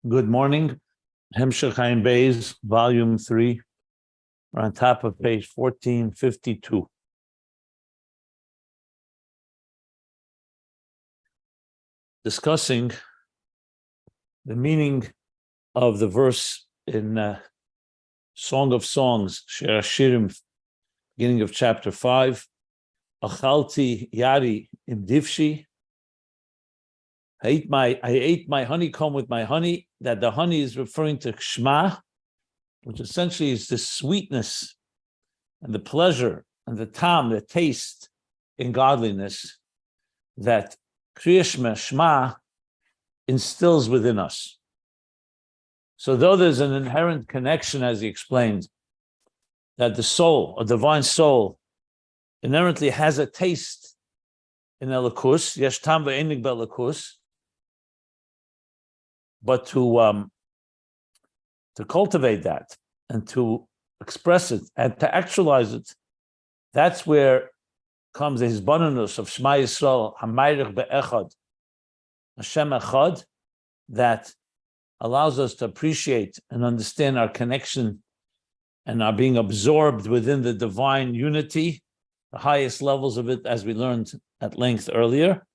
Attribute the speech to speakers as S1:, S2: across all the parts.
S1: Good morning. Ayin Beis, Volume 3. We're on top of page 1452. Discussing the meaning of the verse in Song of Songs, Shir Hashirim, beginning of chapter 5. Achalti yari im divshi. I ate my honeycomb with my honey. That the honey is referring to Shema, which essentially is the sweetness and the pleasure and the tam, the taste in godliness that Kriyas Shema instills within us. So though there's an inherent connection, as he explained, that the soul, a divine soul, inherently has a taste in Elikus, yesh tam ve'enig be'elikus, but to cultivate that and to express it and to actualize it, that's where comes the hisbonenus of Shema Yisrael, Hamayich be'echad, Hashem echad, that allows us to appreciate and understand our connection and our being absorbed within the divine unity, the highest levels of it, as we learned at length earlier,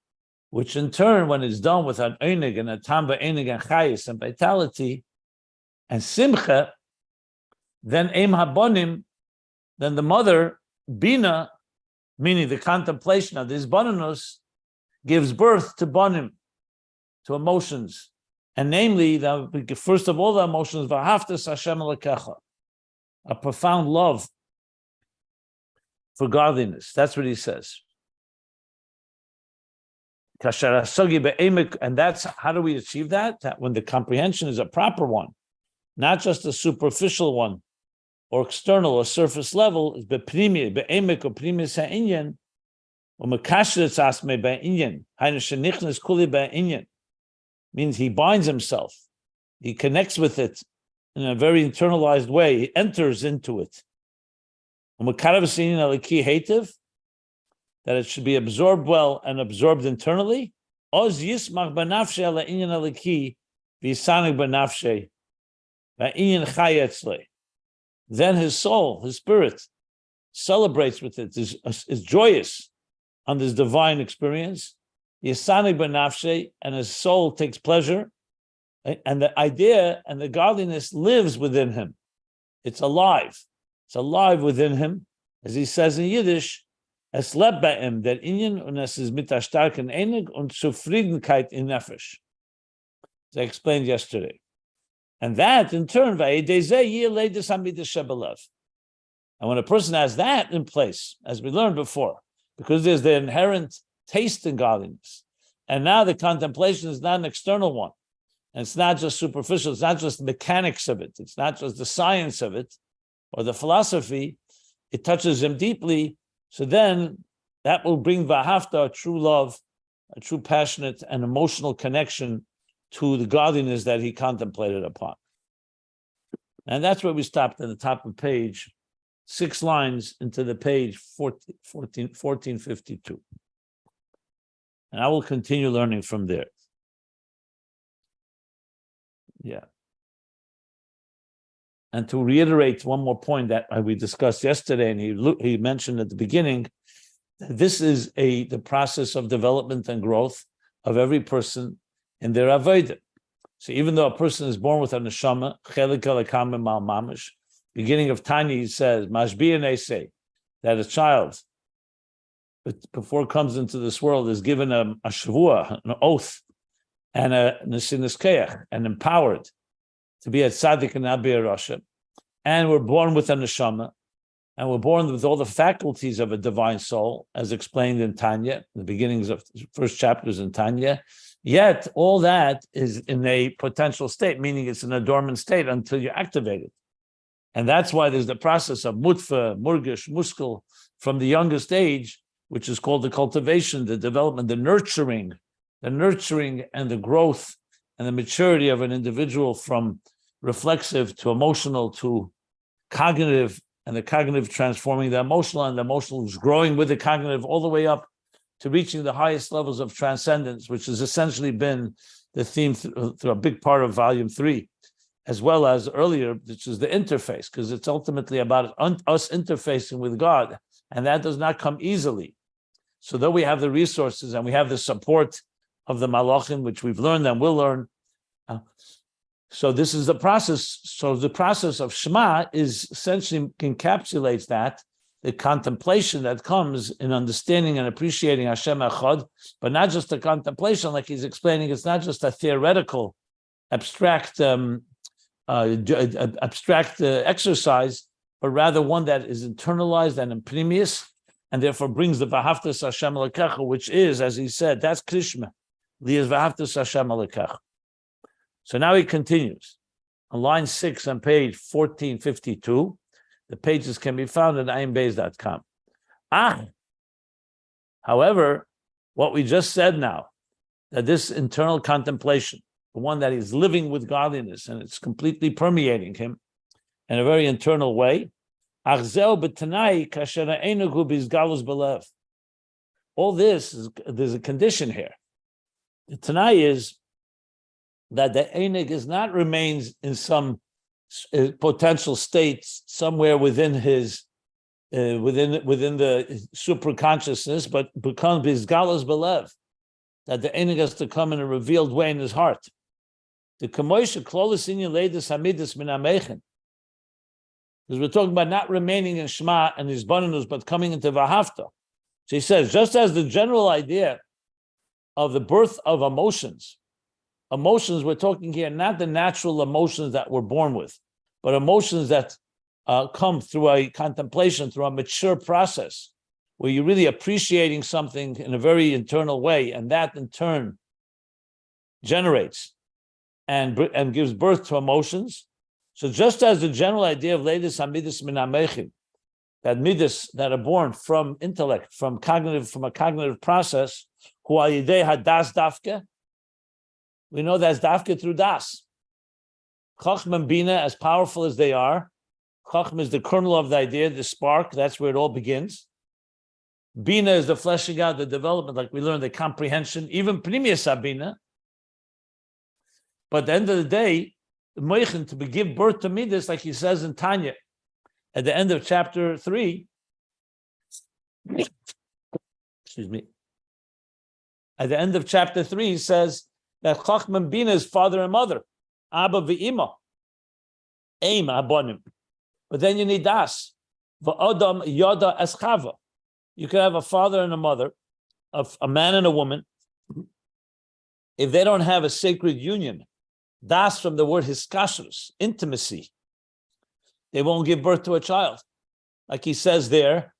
S1: which in turn, when it's done with an einig and a tamba einig and chayis and vitality and simcha, then eim habonim, then the mother, Binah, meaning the contemplation of this bonus, gives birth to bonim, to emotions, and namely, the first of all the emotions, v'haftas Hashem Elokecha, a profound love for godliness. That's what he says. And that's how do we achieve that? That when the comprehension is a proper one, not just a superficial one or external or surface level, is be'primi, be'emek or primis ha'inyan, or mekashretz asme ba'inyan, hainu shenichnes kuli ba'inyan, means he binds himself, he connects with it in a very internalized way, he enters into it. That it should be absorbed well and absorbed internally. Then his soul, his spirit, celebrates with it, is joyous on this divine experience. And his soul takes pleasure. And the idea and the godliness lives within him. It's alive. It's alive within him. As he says in Yiddish, es lebt bei ihm der Inyan und es ist mit der starken Enig und Zufriedenkeit in Nefesh. As I explained yesterday. And that, in turn, and when a person has that in place, as we learned before, because there's the inherent taste in godliness, and now the contemplation is not an external one, and it's not just superficial, it's not just the mechanics of it, it's not just the science of it, or the philosophy, it touches him deeply. So then that will bring vahafta, a true love, a true passionate and emotional connection to the godliness that he contemplated upon. And that's where we stopped at the top of page, 6 lines into the page 1452. And I will continue learning from there. Yeah. And to reiterate one more point that we discussed yesterday, and he mentioned at the beginning, this is the process of development and growth of every person in their avodah. So even though a person is born with a neshama, chelik elokam mal mamish, beginning of Tanya, he says, mashbiyan say that a child, before it comes into this world, is given a shavua, an oath, and a nesiniskeach, and empowered to be a tzaddik and not be a rasha. And we're born with a neshama, and we're born with all the faculties of a divine soul, as explained in Tanya, the beginnings of the first chapters in Tanya. Yet all that is in a potential state, meaning it's in a dormant state until you activate it. And that's why there's the process of mutfa, murgish, muskel, from the youngest age, which is called the cultivation, the development, the nurturing and the growth and the maturity of an individual from reflexive to emotional to cognitive, and the cognitive transforming the emotional, and the emotional is growing with the cognitive all the way up to reaching the highest levels of transcendence, which has essentially been the theme through a big part of volume 3, as well as earlier, which is the interface, because it's ultimately about us interfacing with God, and that does not come easily. So though we have the resources and we have the support of the Malachim, which we've learned and will learn, so this is the process. So the process of Shema is essentially encapsulates that, the contemplation that comes in understanding and appreciating Hashem Echad, but not just a contemplation, like he's explaining. It's not just a theoretical, abstract exercise, but rather one that is internalized and imprimius, and therefore brings the V'ahavtas Hashem Elokecha, which is, as he said, that's Krishma. Li'ez V'ahavtas Hashem Elokecha. So now he continues. On line 6 on page 1452, the pages can be found at ayinbeis.com. However, what we just said now, that this internal contemplation, the one that is living with godliness and it's completely permeating him in a very internal way, all this is, there's a condition here. The Tanai is that the Einig is not remains in some potential state somewhere within his within the super consciousness, but becomes bizgalos belev, that the Einig has to come in a revealed way in his heart. The kamoisha klolis in leidus hamidus min amechen, because we're talking about not remaining in Shema and his bonus, but coming into V'ahavta. So he says, just as the general idea of the birth of emotions, we're talking here not the natural emotions that we're born with, but emotions that come through a contemplation, through a mature process, where you're really appreciating something in a very internal way, and that in turn generates and gives birth to emotions. So just as the general idea of leidus hamidus min hamechin, that midas that are born from intellect, from a cognitive process, hu al yidei hadas dafke, we know that's dafke through das. Chachma and Binah, as powerful as they are, Chachma is the kernel of the idea, the spark, that's where it all begins. Binah is the fleshing out, the development, like we learned, the comprehension, even Pnimius Binah. But at the end of the day, the moichin, to give birth to midas, like he says in Tanya, at the end of chapter 3, excuse me, at the end of chapter 3, he says that Chachma and Binah is father and mother, Abba v'Ima, Eim abonim. But then you need Das, v'Adam yada eschava. You can have a father and a mother, a man and a woman. If they don't have a sacred union, Das from the word hiskashrus, intimacy, they won't give birth to a child. Like he says there,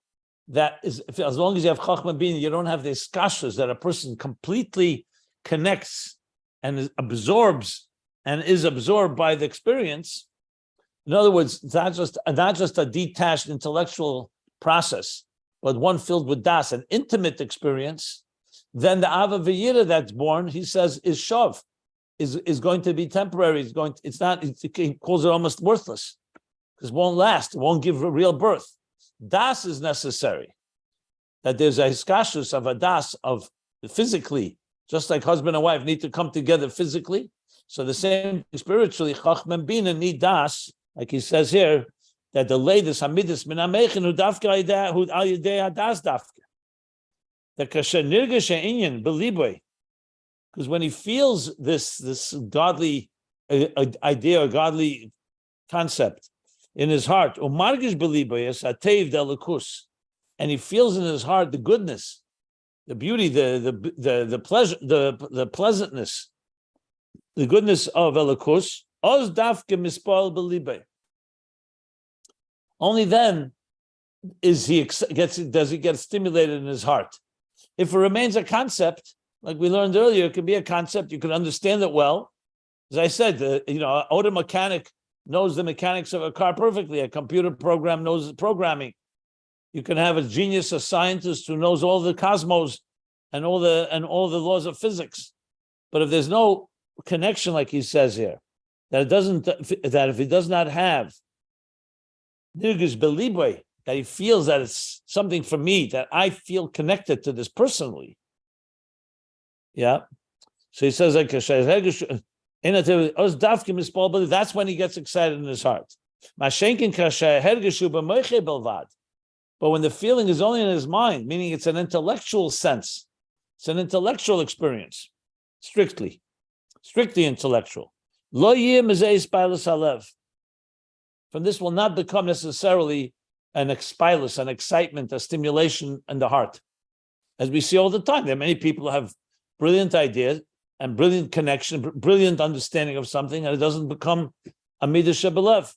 S1: that is, as long as you have Chachma Binah, you don't have the hiskashrus, that a person completely connects and absorbs and is absorbed by the experience. In other words, it's not just a detached intellectual process, but one filled with das, an intimate experience. Then the Ava V'yira that's born, he says, is shav, is going to be temporary. He calls it almost worthless, because it won't last, it won't give a real birth. Das is necessary. That there's a hiskashus of a das of physically, just like husband and wife need to come together physically. So the same spiritually, Chachma and Binah need das, like he says here, that the latest hamidus min hamechin hu dafka hu al yidei hadas dafka. The kasher nirgesh inyan beliboy, because when he feels this godly idea or godly concept in his heart, umargish beliboy es atev delikus, and he feels in his heart the goodness, the beauty, the pleasure, the pleasantness, the goodness of Elikus, oz dafke mispal belibe. Only then does he get stimulated in his heart. If it remains a concept, like we learned earlier, it could be a concept, you can understand it well. As I said, an auto mechanic knows the mechanics of a car perfectly. A computer program knows programming. You can have a genius, a scientist who knows all the cosmos and all the laws of physics. But if there's no connection, like he says here, that if he does not have nirgish belibwe, that he feels that it's something for me, that I feel connected to this personally. Yeah. So he says like that's when he gets excited in his heart. But when the feeling is only in his mind, meaning it's an intellectual sense, it's an intellectual experience, strictly intellectual. From this will not become necessarily an expilus, an excitement, a stimulation in the heart. As we see all the time, there are many people who have brilliant ideas and brilliant connection, brilliant understanding of something, and it doesn't become a midah shebelev.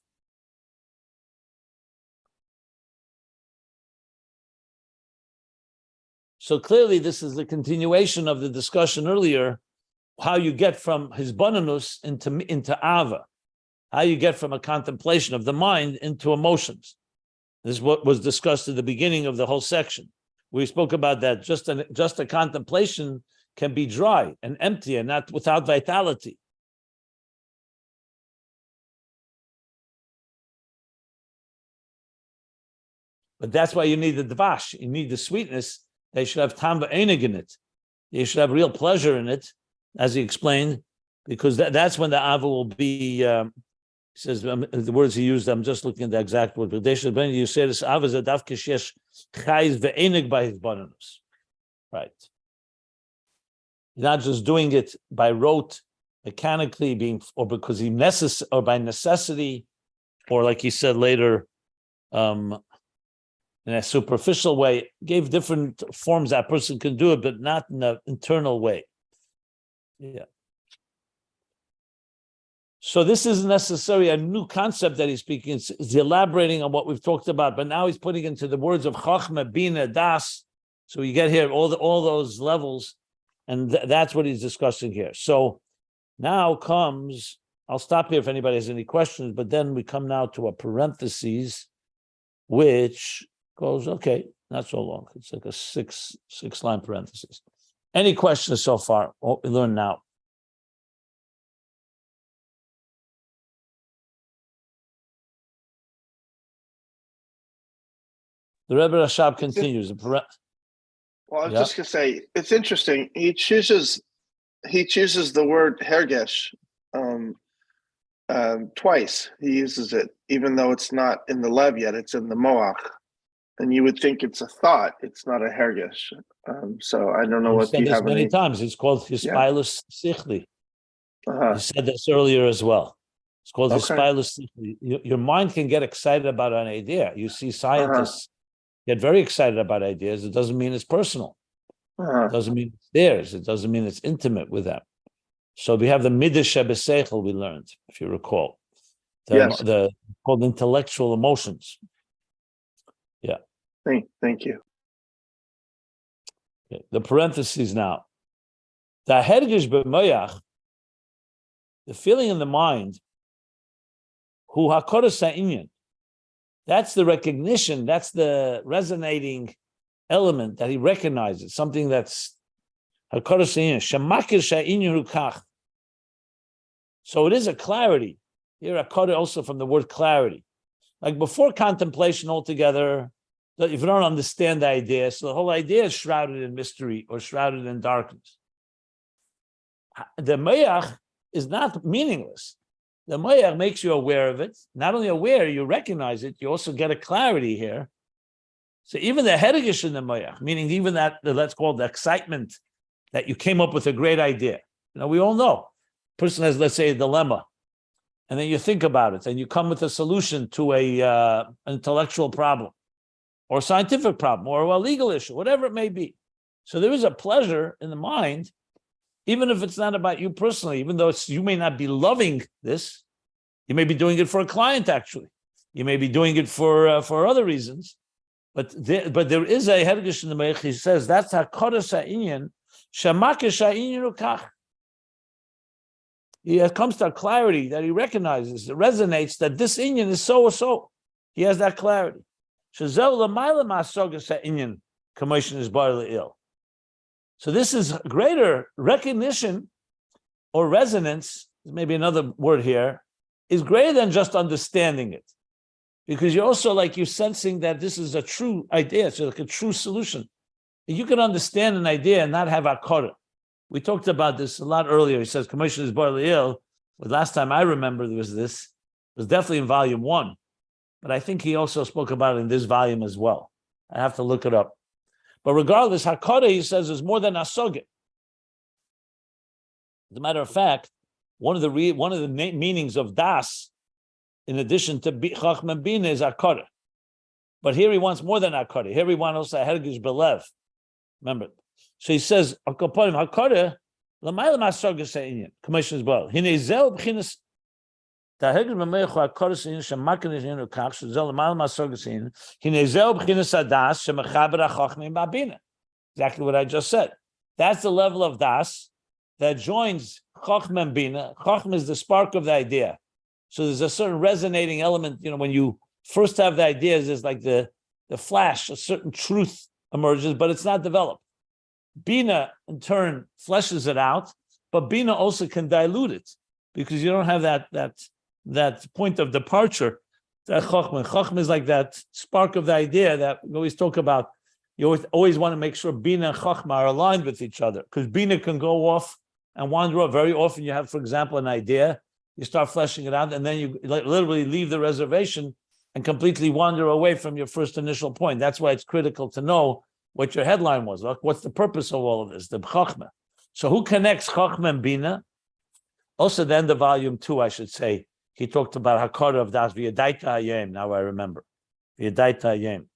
S1: So clearly, this is the continuation of the discussion earlier, how you get from hisbonenus into ava, how you get from a contemplation of the mind into emotions. This is what was discussed at the beginning of the whole section. We spoke about that. Just a contemplation can be dry and empty and not without vitality. But that's why you need the dvash. You need the sweetness. They should have tam v'enig in it. You should have real pleasure in it, as he explained, because that's when the ava will be. He says the words he used. I'm just looking at the exact word. But they should be. You say this ava zadav kishesh chayz v'enig by his bonus. Right. You're not just doing it by rote, mechanically, or because or by necessity, or like he said later, in a superficial way. Gave different forms that person can do it, but not in an internal way. Yeah. So this isn't necessarily a new concept that he's speaking. He's elaborating on what we've talked about, but now he's putting into the words of Chachma, Binah, Daas. So you get here all those levels. And that's what he's discussing here. So now comes, I'll stop here if anybody has any questions, but then we come now to a parenthesis, which goes, okay, not so long. It's like a six line parenthesis. Any questions so far? What we learn now? The Rebbe Rashab continues.
S2: Well, I was just gonna say it's interesting. He chooses the word hergesh twice. He uses it, even though it's not in the lev yet. It's in the moach, and you would think it's a thought. It's not a hergesh. So I don't know what you have
S1: many times. It's called hispilus sichli. You said this earlier as well. It's called hispilus sichli. Your mind can get excited about an idea. You see scientists get very excited about ideas. It doesn't mean it's personal. It doesn't mean it's theirs. It doesn't mean it's intimate with them. So we have the midah shebeseichel we learned, if you recall. The called intellectual emotions. Yeah.
S2: Thank you.
S1: Okay. The parentheses now. The hergish b'moyach, the feeling in the mind, hu hakoros ha'inyan. That's the recognition, that's the resonating element that he recognizes, something that's hakoros ha'inyan, shemakir sha'inyan rukach. So it is a clarity. Here, hakoros also from the word clarity. Like before contemplation altogether, if you don't understand the idea, so the whole idea is shrouded in mystery or shrouded in darkness. The mayach is not meaningless. The mayach makes you aware of it. Not only aware, you recognize it, you also get a clarity here. So even the hergish in the mayach, meaning even that, let's call it the excitement that you came up with a great idea. We all know. A person has, let's say, a dilemma, and then you think about it, and you come with a solution to a intellectual problem, or a scientific problem, or a legal issue, whatever it may be. So there is a pleasure in the mind, even if it's not about you personally, even though you may not be loving this, you may be doing it for a client, actually. You may be doing it for other reasons. But there is a hergish in the Meich. He says, that's hakoros ha'inyan, shemakish ha'inyan ukach. He comes to a clarity that he recognizes, it resonates that this inyan is so or so. He has that clarity. Shezeu l'mayla ma'asogas ha'inyan, k'moshen is bar le'il. So this is greater recognition or resonance, maybe another word here, is greater than just understanding it. Because you're also you're sensing that this is a true idea, it's like a true solution. You can understand an idea and not have akara. We talked about this a lot earlier. He says, Commission is barely ill. But last time I remember there was this, it was definitely in volume 1. But I think he also spoke about it in this volume as well. I have to look it up. But regardless, Hakara, he says, is more than Asogit. As a matter of fact, one of the meanings of Das, in addition to Chachma and Binah, is Hakara. But here he wants more than Hakara. Here he wants also Hergish Belev. Remember. So he says, Hakara, L'mayla Masogas Ha'inyan, Commission as well. Hine zel b'chinas the Hergish B'meich Hakara Ha'inyan Shemakin Ha'inyan Ukach Zel L'mayla Masogas Ha'inyan Hine zel b'chinas Adas Shemechaber HaChachma and Ba'bina. Exactly what I just said. That's the level of Das that joins Chachma and Bina. Chachma is the spark of the idea. So there's a certain resonating element. When you first have the ideas, there's like the flash, a certain truth emerges, but it's not developed. Bina, in turn, fleshes it out, but Bina also can dilute it because you don't have that point of departure. That Chachma is like that spark of the idea that we always talk about. You always want to make sure Bina and Chachma are aligned with each other because Bina can go off and wander off. Very often you have, for example, an idea, you start fleshing it out, and then you literally leave the reservation and completely wander away from your first initial point. That's why it's critical to know what your headline was. What's the purpose of all of this? The Chachma. So who connects Chachma and Bina? Also, then the volume 2, I should say, he talked about Hakara of Das v'yadaita hayem. Now I remember. V'yadaita hayem.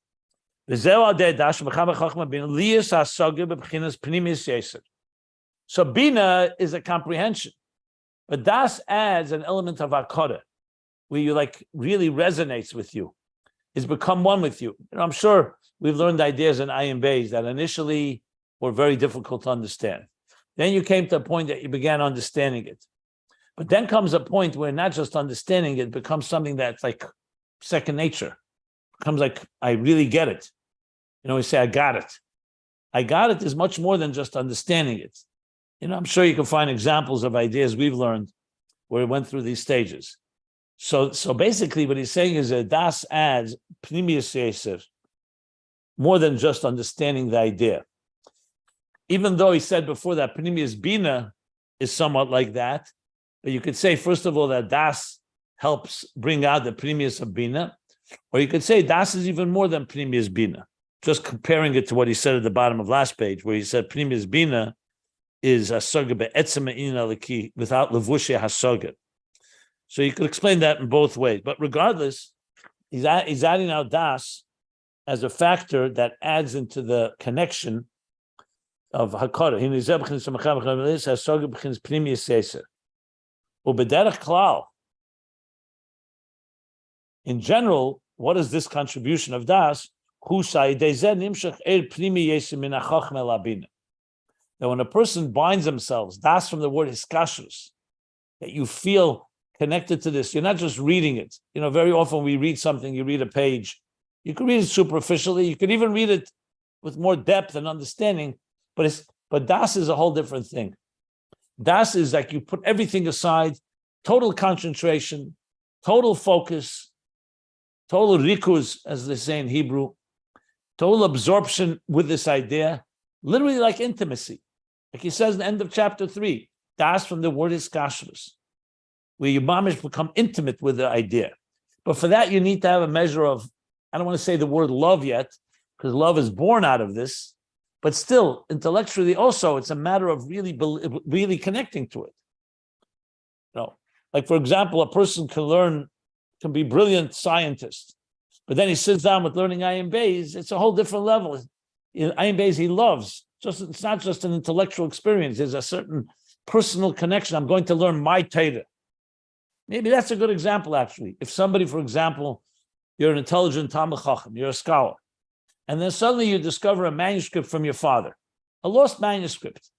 S1: So Bina is a comprehension, but Das adds an element of Hakara, where you really resonates with you. It's become one with you. I'm sure we've learned ideas in Ayin Beis that initially were very difficult to understand. Then you came to a point that you began understanding it. But then comes a point where not just understanding it becomes something that's like second nature. It becomes like, I really get it. We say, I got it. I got it is much more than just understanding it. I'm sure you can find examples of ideas we've learned where it went through these stages. So basically what he's saying is that Das adds Pnimius Yeser, more than just understanding the idea. Even though he said before that Pnimius Bina is somewhat like that, but you could say, first of all, that Das helps bring out the Pnimius of Bina, or you could say Das is even more than Pnimius Bina. Just comparing it to what he said at the bottom of last page, where he said Pnimius Bina is Hasoga be'etzem ha'inyan aliki, without levushe Hasoga. So you could explain that in both ways. But regardless, he's adding out Das as a factor that adds into the connection of Hakara. In general, what is this contribution of Das? That when a person binds themselves, Das from the word hiskashrus, that you feel connected to this. You're not just reading it. Very often we read something, you read a page. You can read it superficially. You can even read it with more depth and understanding. But Das is a whole different thing. Das is like you put everything aside, total concentration, total focus, total rikuz, as they say in Hebrew, total absorption with this idea, literally like intimacy. Like he says in the end of chapter 3, Das from the word is kashrus, where you mamish become intimate with the idea. But for that, you need to have a measure of, I don't want to say the word love yet, because love is born out of this, but still, intellectually also, it's a matter of really connecting to it. Like for example, a person can be brilliant scientist, but then he sits down with learning Ayin Beis, it's a whole different level. In Ayin Beis, he loves. It's not just an intellectual experience, there's a certain personal connection. I'm going to learn my Torah. Maybe that's a good example, actually. If somebody, for example, you're an intelligent Talmid Chacham, you're a scholar, and then suddenly you discover a manuscript from your father, a lost manuscript.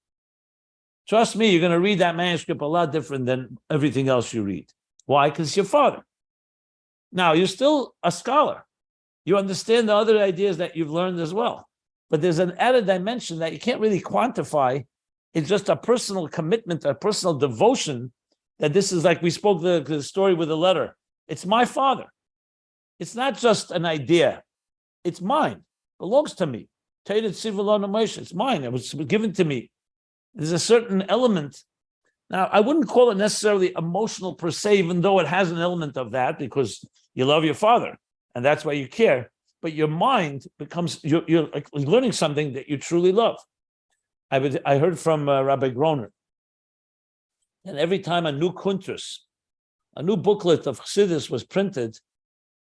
S1: Trust me, you're going to read that manuscript a lot different than everything else you read. Why? Because it's your father. Now, you're still a scholar. You understand the other ideas that you've learned as well. But there's an added dimension that you can't really quantify. It's just a personal commitment, a personal devotion, that this is like we spoke the story with the letter. It's my father. It's not just an idea. It's mine. It belongs to me. It's mine. It was given to me. There's a certain element. Now, I wouldn't call it necessarily emotional per se, even though it has an element of that, because you love your father, and that's why you care. But your mind becomes, you're like learning something that you truly love. I heard from Rabbi Groner, and every time a new kuntrus, a new booklet of Chassidus was printed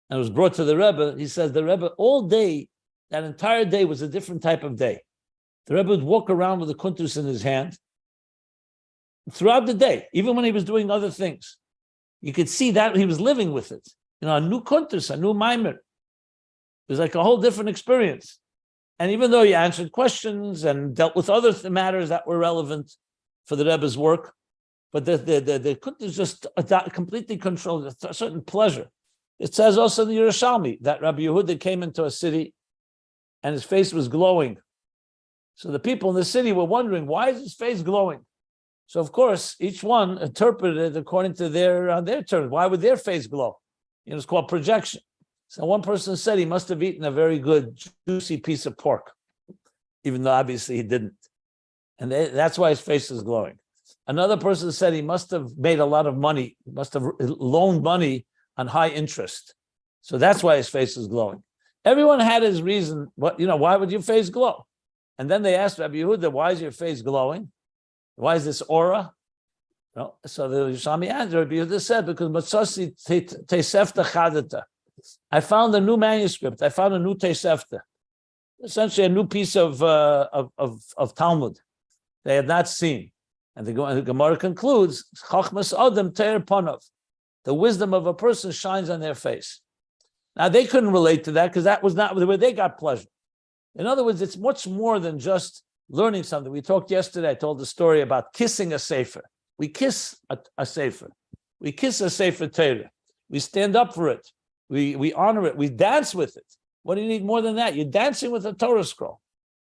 S1: and was brought to the Rebbe, he says the Rebbe all day, that entire day was a different type of day. The Rebbe would walk around with the kuntrus in his hand throughout the day, even when he was doing other things. You could see that he was living with it. A new kuntrus, a new mimer. It was like a whole different experience. And even though he answered questions and dealt with other matters that were relevant for the Rebbe's work, but the kuntrus just completely controlled a certain pleasure. It says also in the Yerushalmi that Rabbi Yehuda came into a city and his face was glowing. So the people in the city were wondering, why is his face glowing? So of course, each one interpreted it according to their terms. Why would their face glow? It's called projection. So one person said he must have eaten a very good, juicy piece of pork, even though obviously he didn't. And that's why his face is glowing. Another person said he must have made a lot of money, must have loaned money on high interest. So that's why his face is glowing. Everyone had his reason. Why would your face glow? And then they asked Rabbi Yehuda, why is your face glowing? Why is this aura? No. So the Yerushalmi answered, Rabbi Yehuda said, because Matzasi Tesefta Chadata. I found a new manuscript. I found a new Tesefta. Essentially a new piece of Talmud they had not seen. And the Gemara concludes, Chachmas Adam Teir Panav. The wisdom of a person shines on their face. Now, they couldn't relate to that because that was not the way they got pleasure. In other words, it's much more than just learning something. We talked yesterday, I told the story about kissing a sefer. We kiss a sefer. We kiss a sefer Torah. We stand up for it. We honor it. We dance with it. What do you need more than that? You're dancing with a Torah scroll.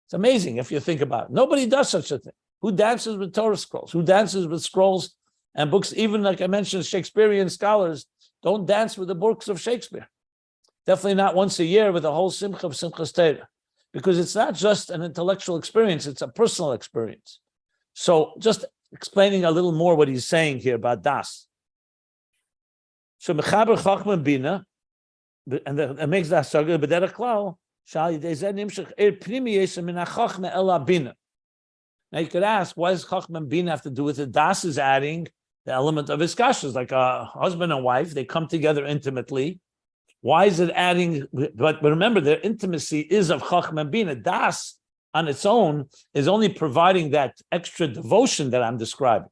S1: It's amazing if you think about it. Nobody does such a thing. Who dances with Torah scrolls? Who dances with scrolls and books? Even like I mentioned, Shakespearean scholars don't dance with the books of Shakespeare. Definitely not once a year with a whole Simcha of Simchas Torah, because it's not just an intellectual experience, it's a personal experience. So just explaining a little more what he's saying here about Daas. So Mechaber Chachma Binah, and it makes that so good, but that a klal, shal yidei zeh nimshach primiyes min hachachma el Binah. Now you could ask, why does Chachma and Binah have to do with it? Daas is adding the element of iskashas, like a husband and wife, they come together intimately. Why is it adding? But remember, their intimacy is of Chachma and Binah. Daas on its own is only providing that extra devotion that I'm describing.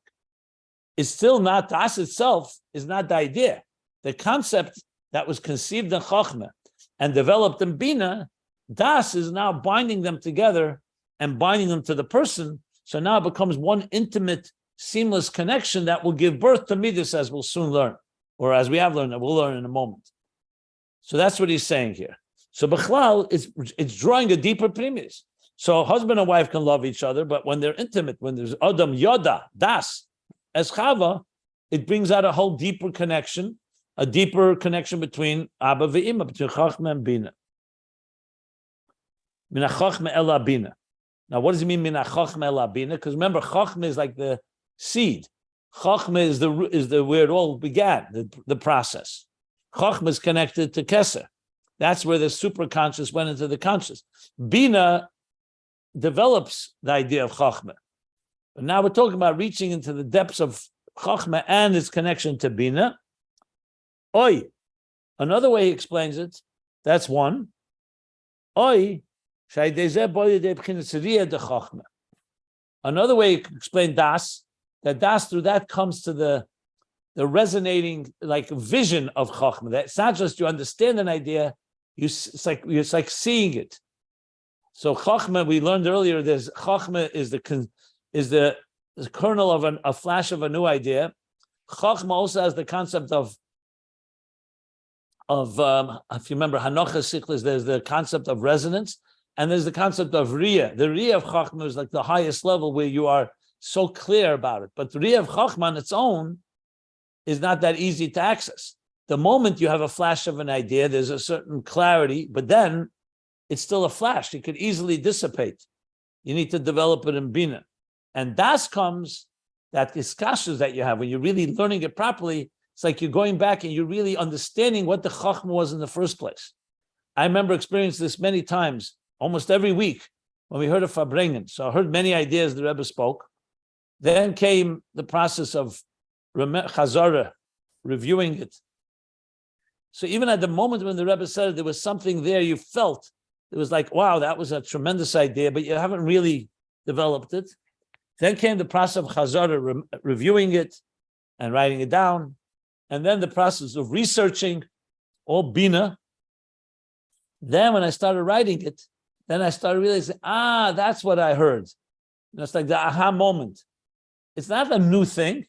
S1: It's still not, Daas itself is not the idea. The concept that was conceived in Chachma and developed in Binah, Daas is now binding them together and binding them to the person. So now it becomes one intimate, seamless connection that will give birth to Midas, as we'll soon learn, or as we have learned, we'll learn in a moment. So that's what he's saying here. So Bechlal, it's drawing a deeper premise. So husband and wife can love each other, but when they're intimate, when there's Adam Yoda, Das, as Chava, it brings out a whole deeper connection between Abba ve'Ima, between Chachma and Binah. Min hachachma ela Binah. Now, what does it mean, min hachachma ela Binah? Because remember, Chachma is like the seed. Chachma is the where it all began, the process. Chachma is connected to Keser. That's where the superconscious went into the conscious. Binah develops the idea of Chachma. But now we're talking about reaching into the depths of Chachma and its connection to Binah. Oi. Another way he explains it, that's one. Oi. Another way he explained Das, that Das through that comes to the resonating like vision of Chachma. That it's not just you understand an idea, it's like seeing it. So Chachma, we learned earlier, there's Chachma is the kernel of a flash of a new idea. Chachma also has the concept of if you remember Hanocha Sichlis, there's the concept of resonance, and there's the concept of Riyah. The Riyah of Chachma is like the highest level where you are so clear about it. But the Riyah of Chachma on its own is not that easy to access. The moment you have a flash of an idea, there's a certain clarity, but then it's still a flash. It could easily dissipate. You need to develop it in Binah. And Das comes, that discussions that you have, when you're really learning it properly, it's like you're going back and you're really understanding what the Chachma was in the first place. I remember experiencing this many times, almost every week, when we heard of Farbrengen. So I heard many ideas the Rebbe spoke. Then came the process of Chazara, reviewing it. So even at the moment when the Rebbe said it, there was something there you felt. It was like, wow, that was a tremendous idea, but you haven't really developed it. Then came the process of Chazara, reviewing it and writing it down. And then the process of researching, all Binah. Then when I started writing it, then I started realizing, that's what I heard. It's like the aha moment. It's not a new thing.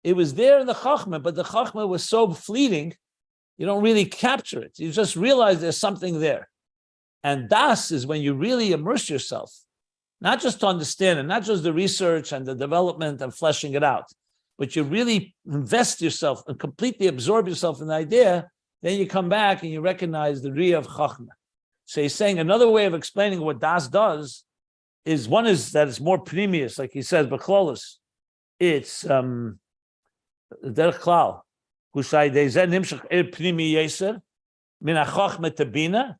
S1: It was there in the Chachma, but the Chachma was so fleeting, you don't really capture it. You just realize there's something there. And Das is when you really immerse yourself, not just to understand it, not just the research and the development and fleshing it out, but you really invest yourself and completely absorb yourself in the idea, then you come back and you recognize the Riyah of Chachma. So he's saying another way of explaining what Das does is, one is that it's more pnimius, like he says, B'chlolos. It's Derech Klal. Hushai Dezeh Nimshach Pnimi Yeser Min HaChachma Tabina.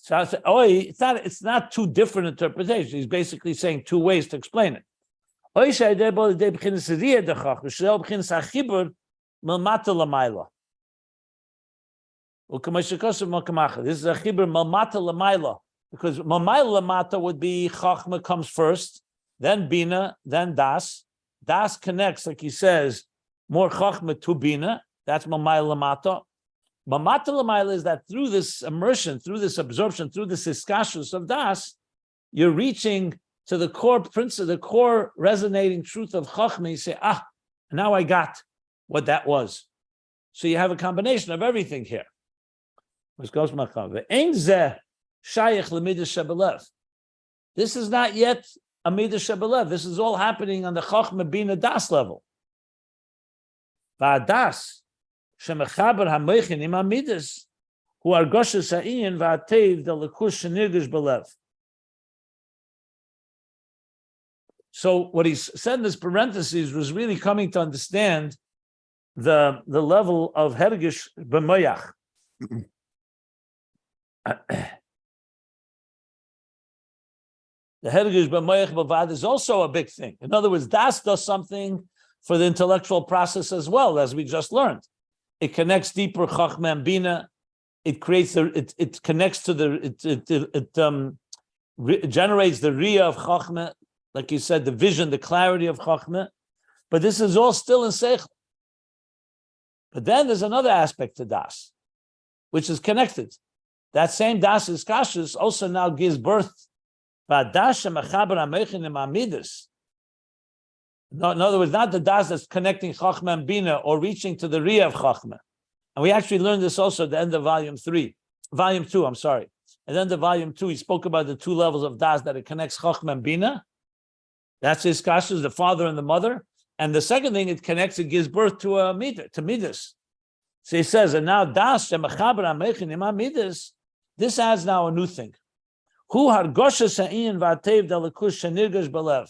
S1: It's not two different interpretations. He's basically saying two ways to explain it. This is a chibur malmata lamaila, because malmaila lamata would be chachma comes first, then bina, then das. Das connects, like he says, more chachma to bina. That's malmaila lamata. Malmata lamaila is that through this immersion, through this absorption, through this iskashus of das, you're reaching to the core principle, the core resonating truth of chachma. You say, now I got what that was. So you have a combination of everything here. This is not yet a midah shebelev. This is all happening on the chachma bina das level. Va'das shemechaber hamoichin im amidas hu argoshes ha'inyan va'atev delekus shenirgish belev. So what he said in this parentheses was really coming to understand the level of hergish b'moyach. The hergish b'moyach b'vad is also a big thing. In other words, Das does something for the intellectual process as well, as we just learned. It connects deeper chachma and bina. It creates it connects to it generates the riyah of chachma, like you said, the vision, the clarity of chachma. But this is all still in seichel. But then there's another aspect to Das, which is connected. That same Das is kashus also now gives birth. In other words, not the Das that's connecting Chachma and Bina or reaching to the Riyah of Chachma. And we actually learned this also at the end of volume 2. At the end of volume 2, he spoke about the two levels of Das that it connects Chachma and Bina. That's his kashus, the father and the mother. And the second thing, it connects, it gives birth to a midah, to midas. So he says, and now Das shemechaber hamechin ima midas. This adds now a new thing. Hu hargoshes ha'in va'atev delekus shenirgash belev.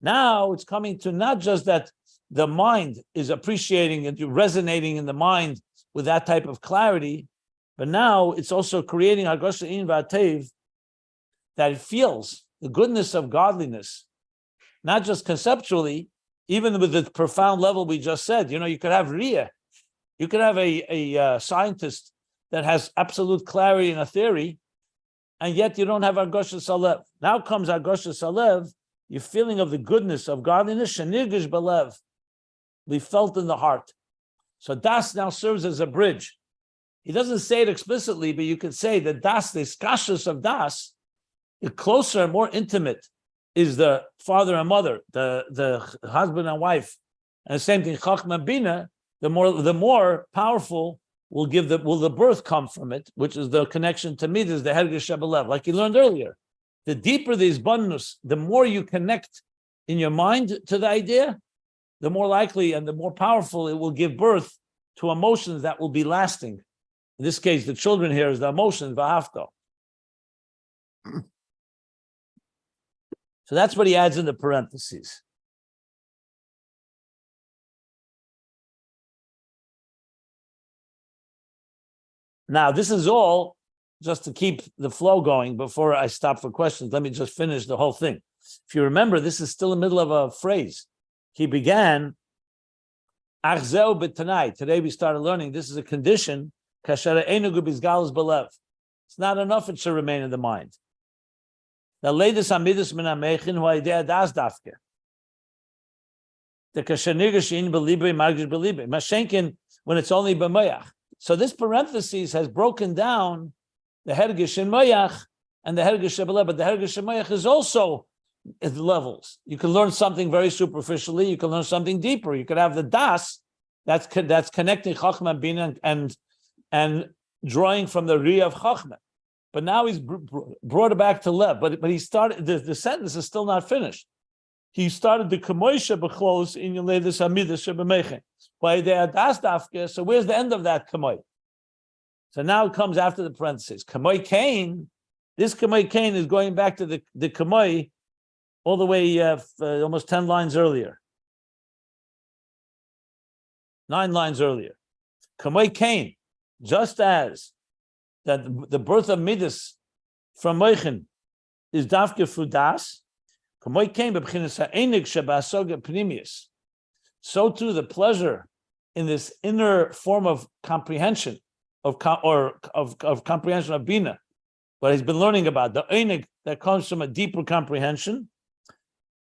S1: Now it's coming to not just that the mind is appreciating and resonating in the mind with that type of clarity, but now it's also creating hargoshes ha'in va'atev, that it feels the goodness of godliness, not just conceptually, even with the profound level we just said. You could have Riyah. You could have a scientist that has absolute clarity in a theory, and yet you don't have Argoshes Alev. Now comes Argoshes Alev, your feeling of the goodness of godliness, Shenirgish Belev, be felt in the heart. So Das now serves as a bridge. He doesn't say it explicitly, but you could say that Das, this kashus of Das, the closer and more intimate is the father and mother, the husband and wife, and the same thing, Chachma Bina, the more powerful will the birth come from it, which is the connection to midas, the hergish shebelev, like you learned earlier. The deeper these bandnus, the more you connect in your mind to the idea, the more likely and the more powerful it will give birth to emotions that will be lasting. In this case, the children here is the emotion, v'ahavta. So that's what he adds in the parentheses. Now, this is all just to keep the flow going before I stop for questions. Let me just finish the whole thing. If you remember, this is still in the middle of a phrase. He began, Achzeu b'tanai. Today we started learning this is a condition. It's not enough it should remain in the mind. The latest amidus min amechin hu idea das dafke. The kashanirgashin belibe margish belibe. Mashenkin when it's only b'moyach. So this parenthesis has broken down the hergish in moyach and the hergish b'lev, but the hergish in moyach is also at levels. You can learn something very superficially. You can learn something deeper. You could have the das that's connecting chachma and binah and drawing from the ri of chachma. But now he's brought it back to lev. But he started the sentence is still not finished. He started the kamoisha b'chlos in yeledes hamidus shebemechen. By the das dafke. So where's the end of that kamoy? So now it comes after the parentheses. Kamoy kain. This kamoy kain is going back to the kamoy all the way almost 10 lines earlier. 9 lines earlier. Kamoy kain. Just as that the birth of Midas from Moichin is dafke through Das, so too the pleasure in this inner form of comprehension, of comprehension of Binah, what he's been learning about, the einig that comes from a deeper comprehension,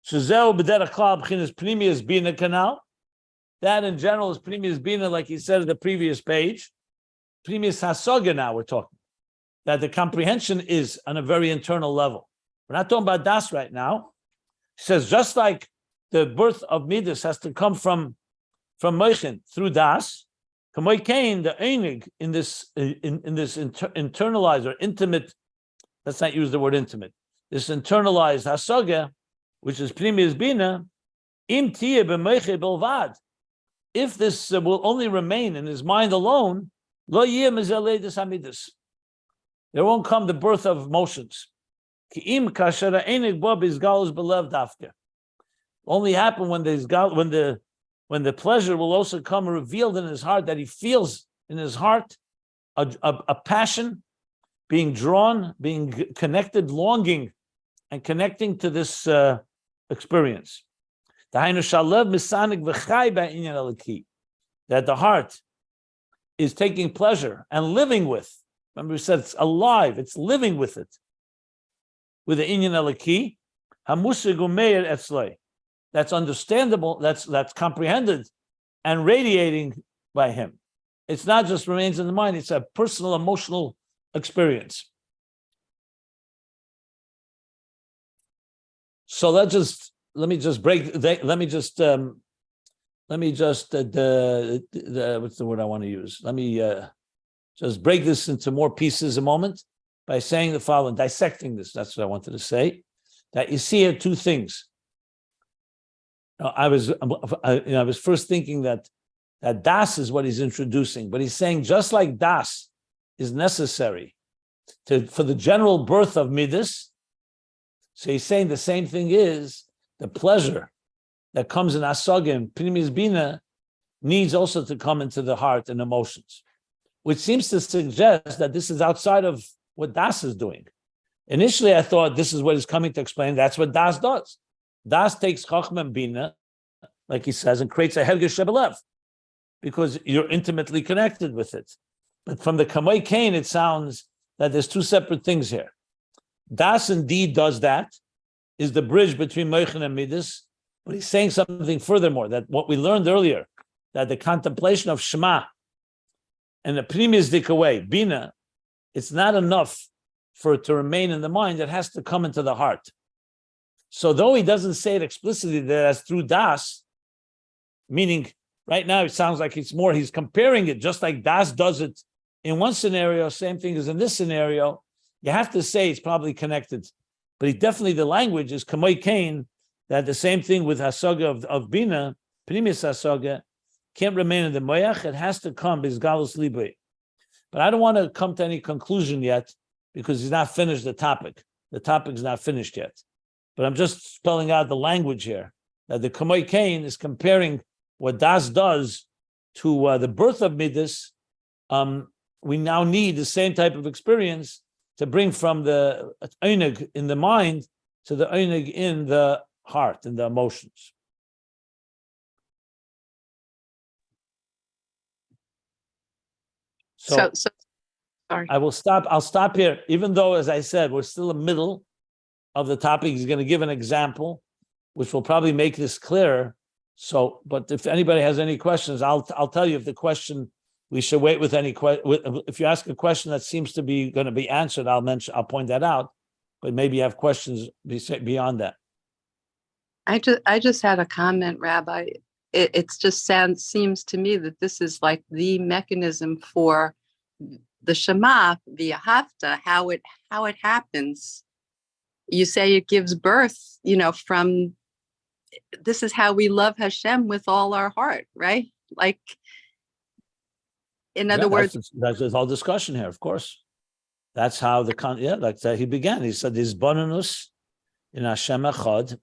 S1: that in general is Pnimius Binah, like he said in the previous page. Pnimius Hasoga now we're talking. That the comprehension is on a very internal level. We're not talking about Das right now. He says, just like the birth of Midas has to come from Moichin through Das, Kamoy Kain, the Einig, in this internalized or intimate, let's not use the word intimate, this internalized Hasoga, which is Pnimius Bina, Im Tiye b'Moiche Belvad. If this will only remain in his mind alone, Lo yeh mezeleides hamidus. There won't come the birth of emotions. Ki'im kasher ha'enig bo bizgalus belev dafke. Only happen when the pleasure will also come revealed in his heart, that he feels in his heart a passion, being drawn, being connected, longing, and connecting to this experience. That the heart is taking pleasure and living with. Remember, we said it's alive, it's living with it. With the inyan eliki, hamusig umeir etzlei. That's understandable, that's comprehended and radiating by him. It's not just remains in the mind, it's a personal, emotional experience. So what's the word I want to use? Let me just break this into more pieces a moment by saying the following, dissecting this. That's what I wanted to say. That you see here two things. I was first thinking that Das is what he's introducing, but he's saying just like Das is necessary for the general birth of Midas. So he's saying the same thing is the pleasure that comes in Asogim and Pnimius Bina needs also to come into the heart and emotions, which seems to suggest that this is outside of what Das is doing. Initially, I thought this is what he's coming to explain. That's what Das does. Das takes Chachma and Bina, like he says, and creates a Hergish Shebelev, because you're intimately connected with it. But from the Kamei Kain, it sounds that there's two separate things here. Das indeed does that, is the bridge between Moichin and Midas, but he's saying something furthermore, that what we learned earlier, that the contemplation of Shema and the Pnimius Dikaway, Bina, it's not enough for it to remain in the mind, it has to come into the heart. So though he doesn't say it explicitly that as through Das, meaning right now it sounds like it's more, he's comparing it just like Das does it in one scenario, same thing as in this scenario, you have to say it's probably connected. But the language is Kamei Kain, that the same thing with Hasaga of Bina, Pnimius Hasaga, can't remain in the Moyach, it has to come Bizgalus Libre. But I don't want to come to any conclusion yet, because he's not finished the topic. The topic's not finished yet. but I'm just spelling out the language here. That the Kamoi Kain is comparing what Daas does to the birth of Midas. We now need the same type of experience to bring from the Einig in the mind to the Einig in the heart, in the emotions. So
S3: sorry.
S1: I'll stop here, even though, as I said, we're still in the middle of the topic. He's going to give an example, which will probably make this clearer. So, but if anybody has any questions, I'll tell you if the question, we should wait with any question. If you ask a question that seems to be going to be answered, I'll point that out, but maybe you have questions beyond that.
S3: I just had a comment, Rabbi. It just seems to me that this is like the mechanism for the Shema via Hafta, how it happens. You say it gives birth, from this is how we love Hashem with all our heart, right? Like, in other words,
S1: that's the whole discussion here, of course. That's how he began. He said, "This bonus in Hashem Echad,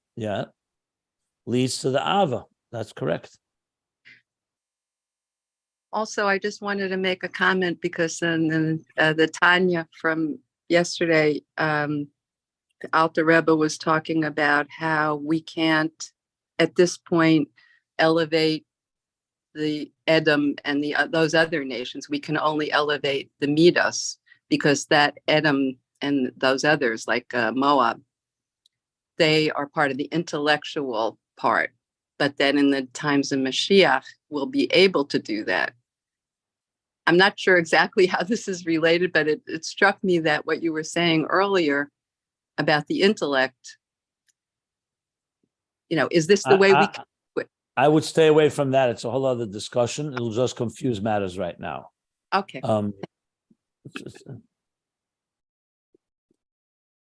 S1: leads to the Ava." That's correct.
S3: Also, I just wanted to make a comment because in the Tanya from yesterday, the Alter Rebbe was talking about how we can't, at this point, elevate the Edom and those other nations. We can only elevate the Midas, because that Edom and those others, like Moab, they are part of the intellectual part. But then in the times of Mashiach, we'll be able to do that. I'm not sure exactly how this is related, but it struck me that what you were saying earlier about the intellect, is this the way we can do it?
S1: I would stay away from that. It's a whole other discussion. It'll just confuse matters right now.
S3: Okay.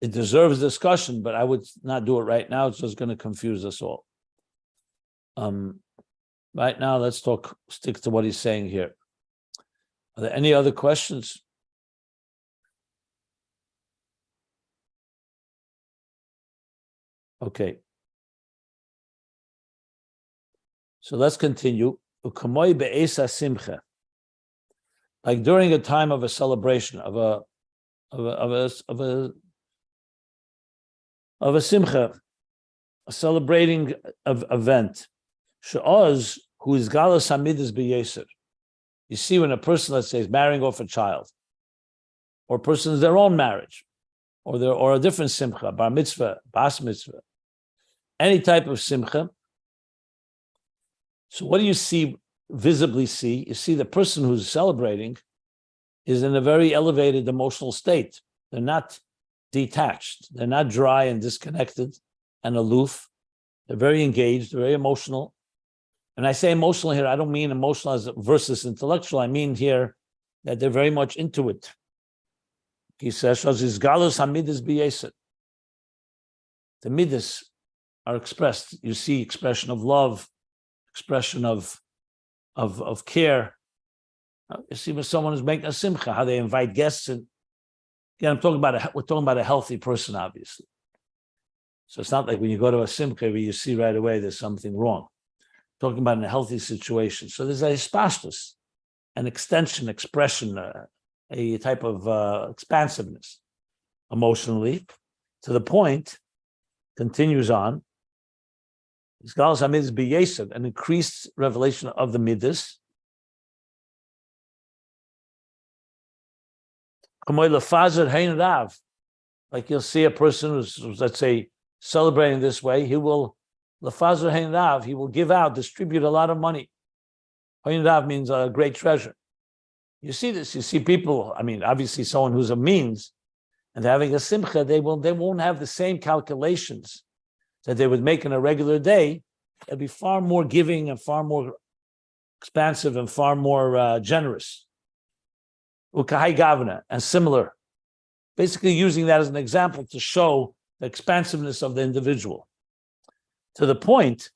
S1: It deserves discussion, but I would not do it right now. It's just going to confuse us all. Right now, let's stick to what he's saying here. Are there any other questions? Okay. So let's continue. Ukamoy be'esa simcha. Like during a time of a celebration, of a simcha, a celebrating event. She'oz, who is galas hamidus beyeser. You see, when a person, let's say, is marrying off a child, or a person is their own marriage, or a different simcha, bar mitzvah, bas mitzvah, any type of simcha. So what do you visibly see? You see the person who's celebrating is in a very elevated emotional state. They're not detached. They're not dry and disconnected and aloof. They're very engaged, very emotional. And I say emotional here, I don't mean emotional as versus intellectual. I mean here that they're very much into it. He says, the midas are expressed. You see expression of love, expression of care. You see when someone is making a simcha, how they invite guests in. Yeah, we're talking about a healthy person, obviously. So it's not like when you go to a simcha where you see right away there's something wrong. Talking about in a healthy situation. So there's a spastus, an extension, expression, a type of expansiveness emotionally, to the point, continues on, an increased revelation of the midas. Like you'll see a person who's, let's say, celebrating this way, he will give out, distribute a lot of money. Hayin Rav means a great treasure. You see this, you see people, obviously someone who's a means, and they're having a simcha, they won't have the same calculations that they would make in a regular day. They'll be far more giving and far more expansive and far more generous. Ukahai Gavna, and similar. Basically using that as an example to show the expansiveness of the individual. To the point,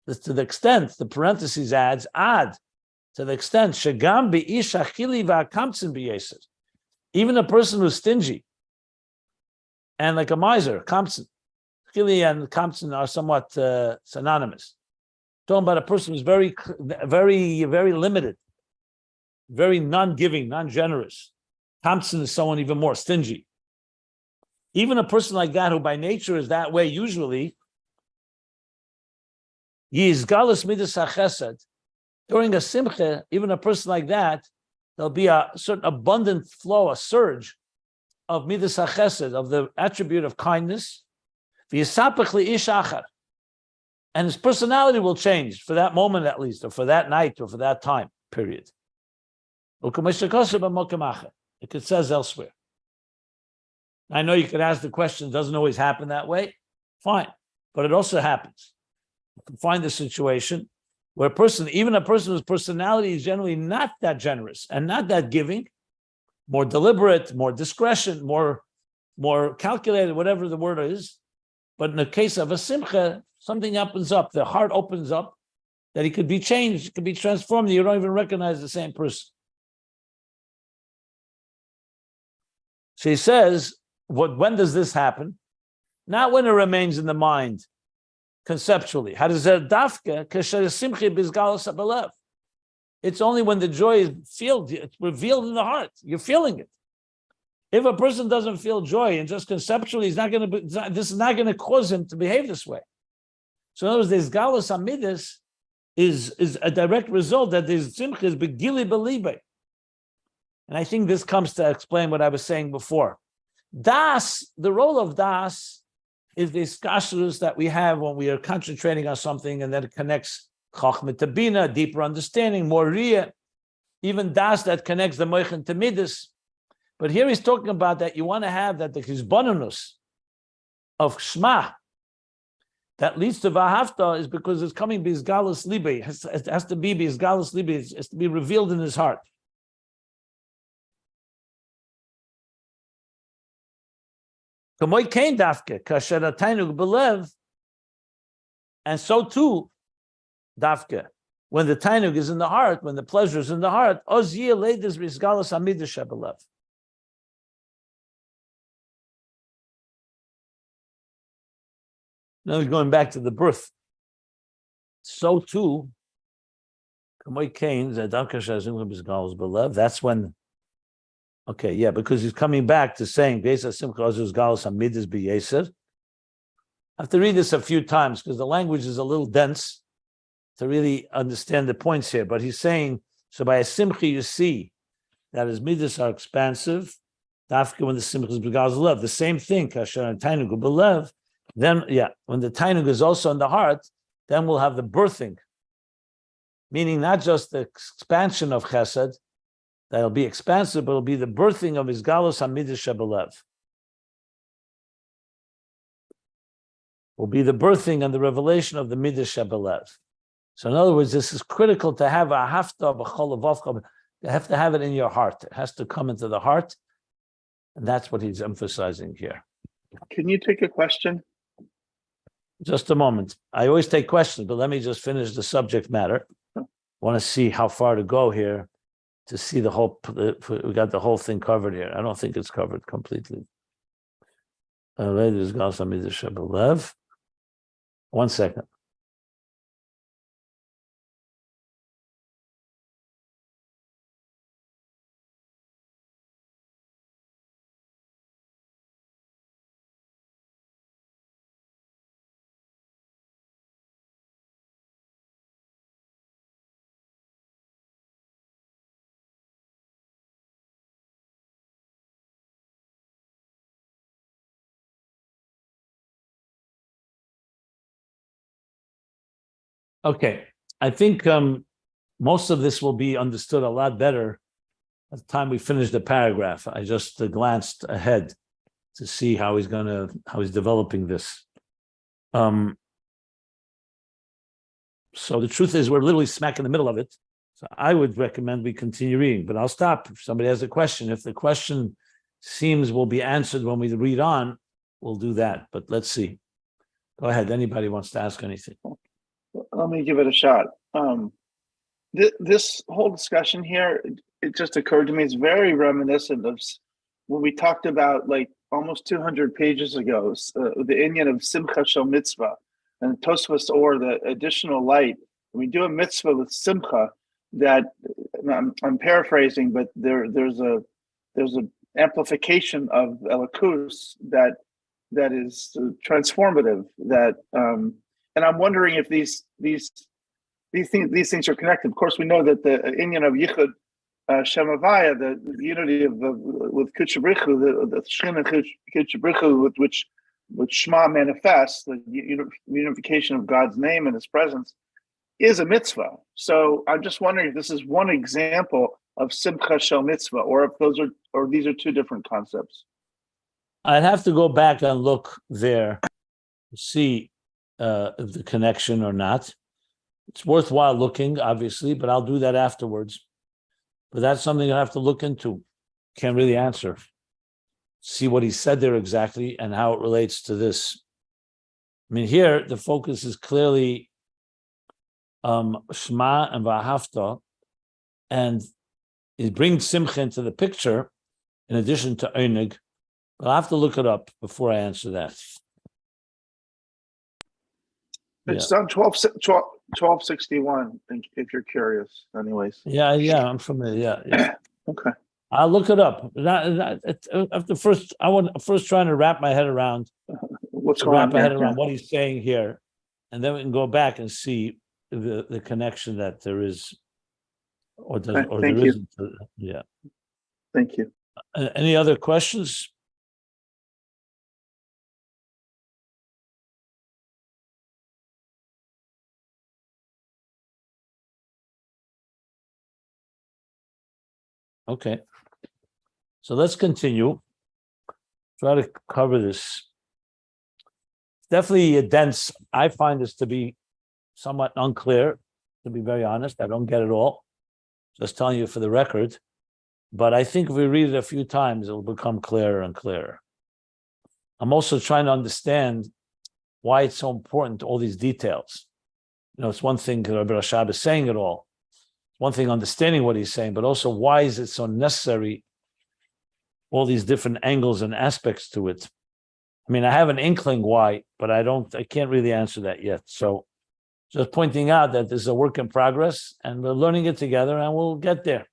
S1: to the extent, the parentheses adds, to the extent, shagam bi'ish achili va'kamtzin bi'yeser. Even a person who's stingy and like a miser, kamtzin, Chili and Kamsin are somewhat synonymous. Talking about a person who's very, very, very limited, very non-giving, non-generous. Kamsin is someone even more stingy. Even a person like that, who by nature is that way usually, Yizgalus midas hachesed. During a simcha, even a person like that, there'll be a certain abundant flow, a surge of midas hachesed, of the attribute of kindness. V'yisapach li'ish achar. And his personality will change for that moment at least, or for that night, or for that time, period. It says elsewhere. I know you could ask the question, doesn't always happen that way. Fine. But it also happens. You can find the situation where even a person whose personality is generally not that generous and not that giving, more deliberate, more discretion, more calculated, whatever the word is. But in the case of a simcha, something opens up, the heart opens up, that he could be changed, could be transformed, you don't even recognize the same person. So he says, when does this happen? Not when it remains in the mind, conceptually. How does that dafka? It's only when the joy is it's revealed in the heart. You're feeling it. If a person doesn't feel joy and just conceptually, this is not going to cause him to behave this way. So in other words, this galus amidus is a direct result that this simcha is begili believe. And I think this comes to explain what I was saying before. Daas, the role of Daas is this kashrus that we have when we are concentrating on something, and then it connects chachma to Binah, deeper understanding, more riyah, even Daas that connects the moichin to midas. But here he's talking about that you want to have that the hizbonenus of Shema that leads to Vahafta is because it's coming bizgalus libe. It has to be bizgalus libe. It has to be revealed in his heart. And so too, dafke, when the tainug is in the heart, when the pleasure is in the heart, now he's going back to the birth. So too, that's when, okay, yeah, because he's coming back to saying, I have to read this a few times because the language is a little dense to really understand the points here. But he's saying, so by a simcha, you see that his midas are expansive. Dafka when the simcha is begal's love. The same thing, kasher and tainug belev. Then, yeah, when the tainug is also in the heart, then we'll have the birthing, meaning not just the expansion of chesed, that'll be expansive, but it'll be the birthing of his galus hamidas shebelev. Will be the birthing and the revelation of the midas shebelev. So in other words, this is critical to have a hafta b'chol avavcha. You have to have it in your heart. It has to come into the heart, and that's what he's emphasizing here.
S2: Can you take a question?
S1: Just a moment. I always take questions, but let me just finish the subject matter. I want to see how far to go here to see the whole, we got the whole thing covered here. I don't think it's covered completely. One second. Okay, I think most of this will be understood a lot better at the time we finish the paragraph. I just glanced ahead to see how he's developing this. So the truth is we're literally smack in the middle of it. So I would recommend we continue reading, but I'll stop if somebody has a question. If the question seems will be answered when we read on, we'll do that, but let's see. Go ahead, anybody wants to ask anything.
S2: Let me give it a shot. This whole discussion here, it just occurred to me, it's very reminiscent of when we talked about like almost 200 pages ago, the Inyan of Simcha Shel Mitzvah, and Tosfos or the additional light. When we do a mitzvah with Simcha, that I'm paraphrasing, but there's a amplification of Elikus that is transformative. And I'm wondering if these things are connected. Of course, we know that the Inyan of Yichud Shem Havaya, the unity of with Kutchabrichu, the Shem and Kutchabrichu, with which Shema manifests, the unification of God's name and His presence, is a mitzvah. So I'm just wondering if this is one example of Simcha Shel Mitzvah, or if these are two different concepts.
S1: I'd have to go back and look there to see if the connection or not. It's worthwhile looking, obviously, but I'll do that afterwards. But that's something I have to look into. Can't really answer. See what he said there exactly and how it relates to this. I mean, here the focus is clearly Shema and Vahafta, and he brings Simcha into the picture in addition to Einig. But I'll have to look it up before I answer that.
S2: It's on 1261, if you're curious, anyways.
S1: Yeah, I'm familiar. Yeah.
S2: Okay.
S1: I'll look it up. I want first trying to wrap my head around
S2: What's going on here?
S1: What he's saying here, and then we can go back and see the connection that there is, or there isn't. Yeah.
S2: Thank you.
S1: Any other questions? Okay. So let's continue. Try to cover this. Definitely a dense. I find this to be somewhat unclear, to be very honest. I don't get it all. Just telling you for the record. But I think if we read it a few times, it will become clearer and clearer. I'm also trying to understand why it's so important, all these details. It's one thing Rabbi Rashab is saying it all. One thing understanding what he's saying, but also why is it so necessary, all these different angles and aspects to it. I mean, I have an inkling why, but I can't really answer that yet. So just pointing out that this is a work in progress and we're learning it together and we'll get there.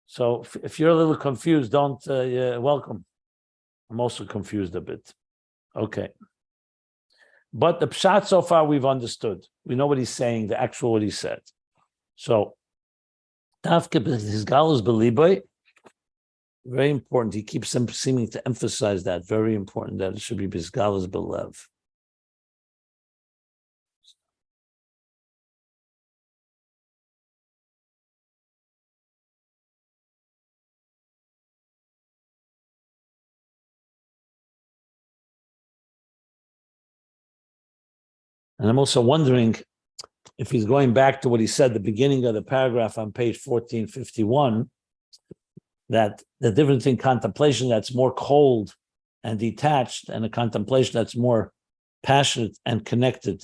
S1: So if you're a little confused, don't, welcome. I'm also confused a bit. Okay. But the pshat so far we've understood. We know what he's saying, the actual what he said. So, his galus beliboy, very important. He keeps seeming to emphasize that. Very important that it should be his galus belev. And I'm also wondering if he's going back to what he said at the beginning of the paragraph on page 1451, that the difference in contemplation that's more cold and detached and a contemplation that's more passionate and connected.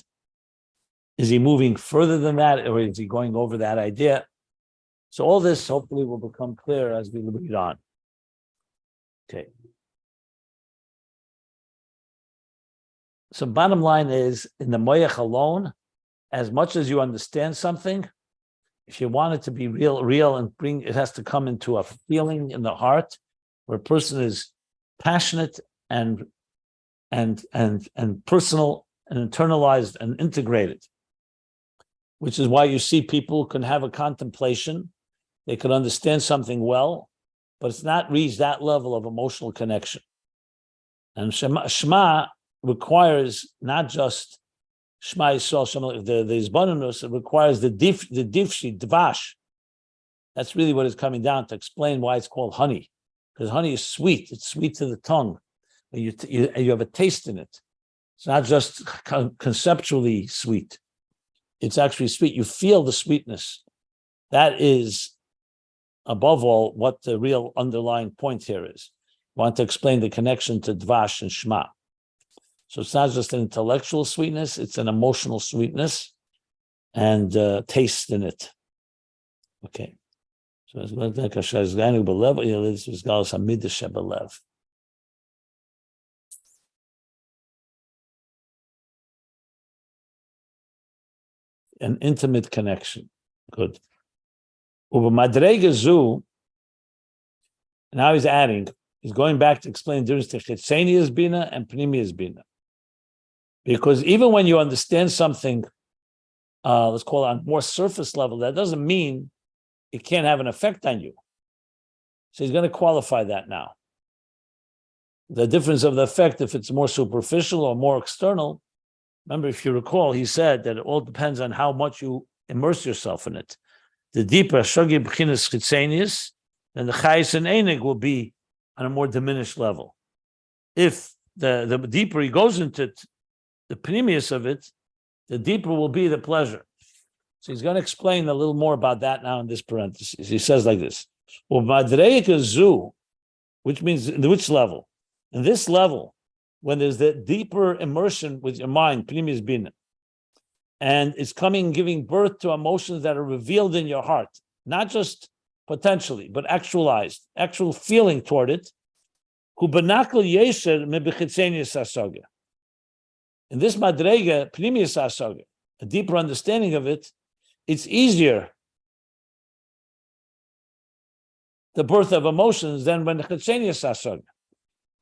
S1: Is he moving further than that, or is he going over that idea? So all this hopefully will become clear as we read on. Okay. So bottom line is, in the moyach alone, as much as you understand something, if you want it to be real and it has to come into a feeling in the heart where a person is passionate and personal and internalized and integrated, which is why you see people can have a contemplation, they could understand something well, but it's not reached that level of emotional connection. And Shema requires not just Shema Yisrael, the Zbanunus, it requires the divshi, dvash. That's really what is coming down to explain why it's called honey. Because honey is sweet. It's sweet to the tongue. And you have a taste in it. It's not just conceptually sweet. It's actually sweet. You feel the sweetness. That is, above all, what the real underlying point here is. I want to explain the connection to dvash and Shema. So it's not just an intellectual sweetness, it's an emotional sweetness and taste in it. Okay. So it's an intimate connection. Good. Uba madrega zu. Now he's adding. He's going back to explain the difference between chitzenius bina and pnimius bina. Because even when you understand something, let's call it on more surface level, that doesn't mean it can't have an effect on you. So he's going to qualify that now. The difference of the effect, if it's more superficial or more external. Remember, if you recall, he said that it all depends on how much you immerse yourself in it. The deeper shogi b'chinas chitzenius, then the chayis and enig will be on a more diminished level. If the deeper he goes into it, the pnimius of it, the deeper will be the pleasure. So he's going to explain a little more about that now in this parenthesis. He says like this: which means which level? In this level, when there's the deeper immersion with your mind, pnimius bina, and it's giving birth to emotions that are revealed in your heart, not just potentially, but actualized, actual feeling toward it. In this madrega, pnimius asaga, a deeper understanding of it, it's easier, the birth of emotions, than when chitzenius asaga,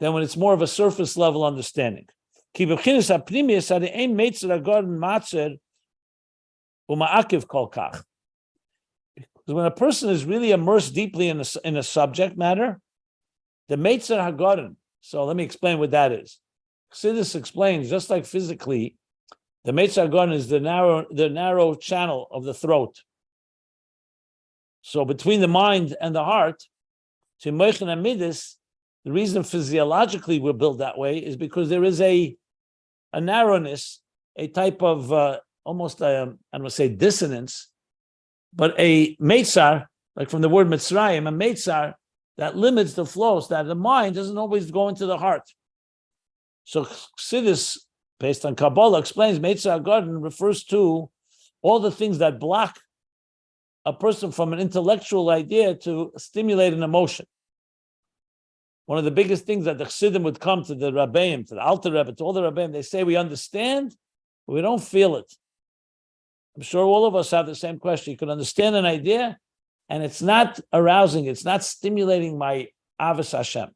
S1: than when it's more of a surface level understanding. Because when a person is really immersed deeply in a subject matter, the Meitzer Hagarin. So let me explain what that is. Chassidus explains, just like physically, the Meitzer Hagarin is the narrow channel of the throat. So between the mind and the heart, to Moichin Amidis, the reason physiologically we're built that way is because there is a narrowness, a type of almost I don't want to say dissonance, but a meitzar, like from the word Mitzrayim, a meitzar that limits the flow, so that the mind doesn't always go into the heart. So Chassidus, based on Kabbalah, explains meitzar garden refers to all the things that block a person from an intellectual idea to stimulate an emotion. One of the biggest things that the Chassidim would come to the Rabbeim, to the Alter Rebbe, to all the Rabbeim, they say we understand, but we don't feel it. I'm sure all of us have the same question. You can understand an idea, and it's not arousing, it's not stimulating my Avos Hashem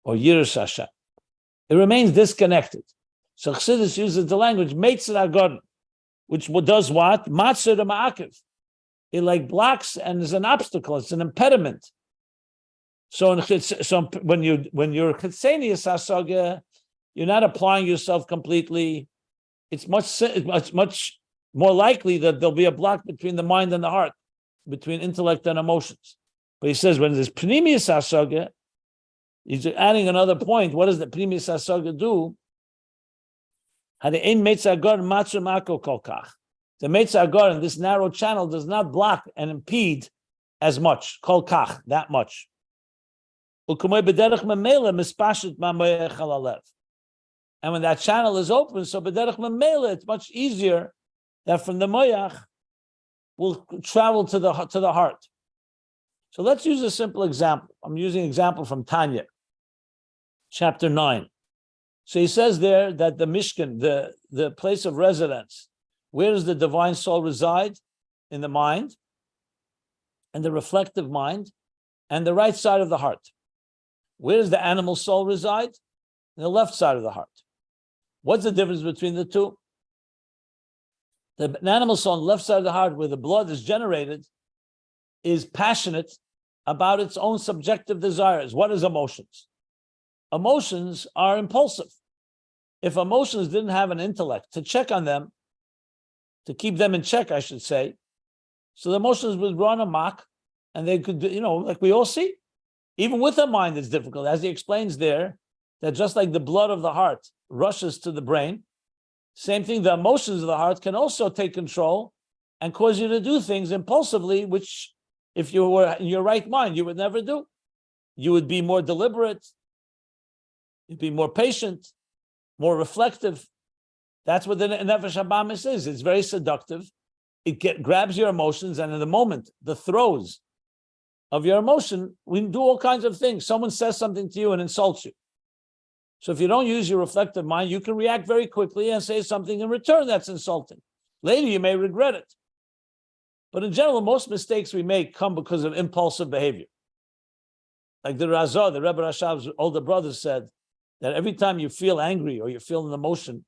S1: or Yiras Hashem. It remains disconnected. So Chassidus uses the language Meitzer Agon, which does what? Matzer de Ma'akiv. It like blocks and is an obstacle, it's an impediment. So when you're chitzenius hasaga, you're not applying yourself completely. It's much more likely that there'll be a block between the mind and the heart, between intellect and emotions. But he says when there's pnimius hasaga, he's adding another point. What does the pnimius hasaga do? The Meitzer Agon, this narrow channel, does not block and impede as much. Kol kach, that much. And when that channel is open, so b'derech memela, it's much easier that from the moyach will travel to the heart. So let's use a simple example. I'm using an example from Tanya, chapter 9. So he says there that the Mishkan, the place of residence, where does the divine soul reside? In the mind, and the reflective mind, and the right side of the heart. Where does the animal soul reside? In the left side of the heart. What's the difference between the two? The animal soul on the left side of the heart, where the blood is generated, is passionate about its own subjective desires. What is emotions? Emotions are impulsive. If emotions didn't have an intellect to check on them, to keep them in check, I should say, so the emotions would run amok, and they could, like we all see. Even with a mind, it's difficult. As he explains there, that just like the blood of the heart rushes to the brain, same thing, the emotions of the heart can also take control and cause you to do things impulsively, which if you were in your right mind, you would never do. You would be more deliberate, you'd be more patient, more reflective. That's what the Nefesh HaBamis is. It's very seductive. It grabs your emotions, and in the moment, the throes of your emotion, we do all kinds of things. Someone says something to you and insults you. So if you don't use your reflective mind, you can react very quickly and say something in return that's insulting. Later, you may regret it. But in general, most mistakes we make come because of impulsive behavior. Like the Razah, the Rebbe Rashav's older brother, said that every time you feel angry or you feel an emotion,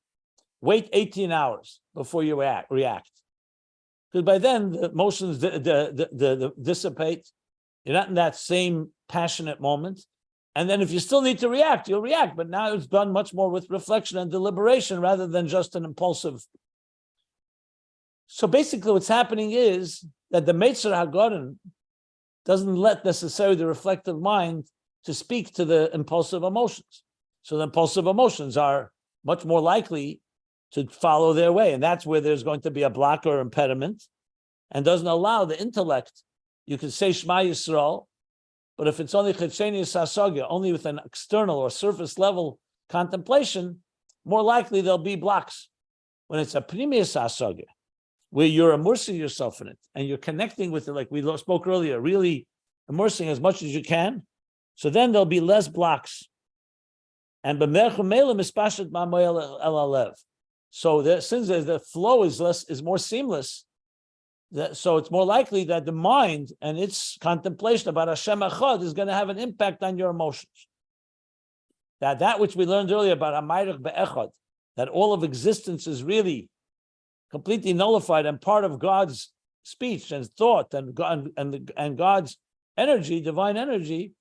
S1: wait 18 hours before you react. Because by then, the emotions dissipate. You're not in that same passionate moment. And then if you still need to react, you'll react. But now it's done much more with reflection and deliberation rather than just an impulsive. So basically what's happening is that the Meitzer HaGoren doesn't let necessarily the reflective mind to speak to the impulsive emotions. So the impulsive emotions are much more likely to follow their way. And that's where there's going to be a block or impediment and doesn't allow the intellect. You can say Shema Yisrael, but if it's only Chetzenius Hasagya, only with an external or surface level contemplation, more likely there'll be blocks. When it's a Pnimius Hasagya, where you're immersing yourself in it and you're connecting with it, like we spoke earlier, really immersing as much as you can, so then there'll be less blocks. And so since the flow is more seamless, so it's more likely that the mind and its contemplation about Hashem Echad is going to have an impact on your emotions. That which we learned earlier about Hamayruch Be'echad, that all of existence is really completely nullified and part of God's speech and thought and God's energy, divine energy,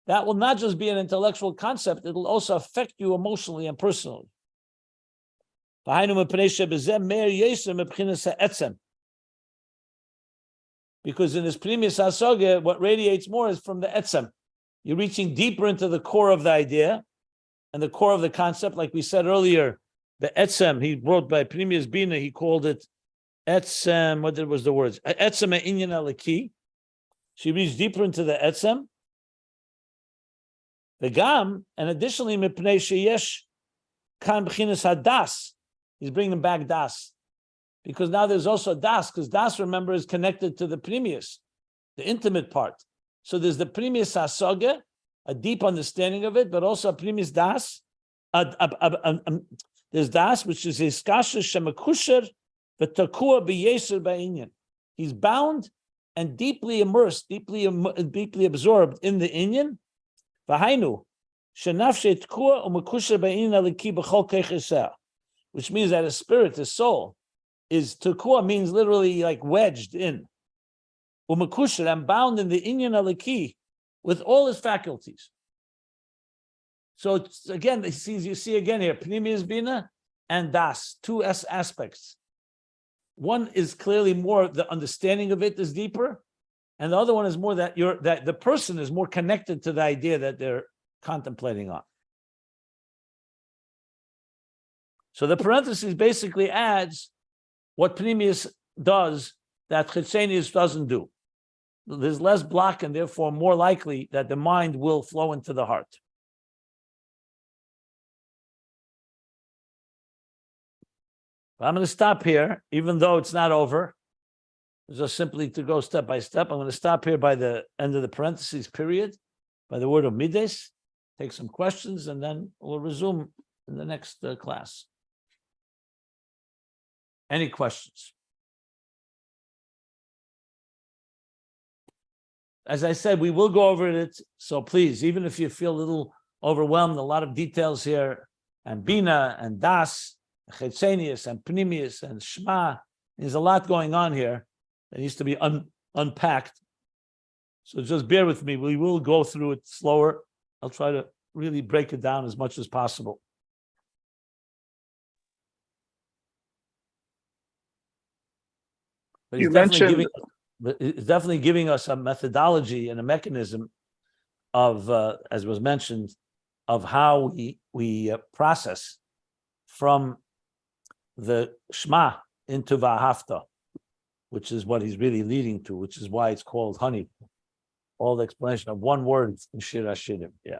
S1: that will not just be an intellectual concept, it will also affect you emotionally and personally. Because in this Pnimius Hasogya, what radiates more is from the etzem. You're reaching deeper into the core of the idea and the core of the concept. Like we said earlier, the etzem, he wrote by Pnimius Binah, he called it etzem, was the words? Etzem inyan alaki. She reached deeper into the etzem. The gam, and additionally, mipnei sheyesh kan b'chinas hadas. He's bringing back das. Because now there's also Das, because Das, remember, is connected to the Pnimius, the intimate part. So there's the Pnimius Hasogya, a deep understanding of it, but also a Pnimius Das. There's Das, which is Iskasha Shemakusher v'takua b'yeser ba'inyan. He's bound and deeply immersed, deeply absorbed in the inyan. V'hainu shenafshe tkua u'mekusher ba'inyan aliki b'chol keicheseh, which means that his spirit, his soul, is tukua, means literally like wedged in. Umakusher, and bound in the inyan aliki with all his faculties. So it's, again, you see again here, Pnimius Binah and Das, two aspects. One is clearly more the understanding of it is deeper, and the other one is more that the person is more connected to the idea that they're contemplating on. So the parenthesis basically adds what Pnimius does that Chetzenius doesn't do. There's less block and therefore more likely that the mind will flow into the heart. I'm going to stop here, even though it's not over. Just simply to go step by step. I'm going to stop here by the end of the parentheses period, by the word of mides, take some questions, and then we'll resume in the next class. Any questions? As I said, we will go over it. So please, even if you feel a little overwhelmed, a lot of details here, and Binah and Das, Chetzenius and Pnimius and Shema, there's a lot going on here that needs to be unpacked. So just bear with me. We will go through it slower. I'll try to really break it down as much as possible. But he's definitely giving us a methodology and a mechanism of, as was mentioned, of how we process from the Shema into Vahafta, which is what he's really leading to, which is why it's called honey. All the explanation of one word in Shir HaShirim. Yeah.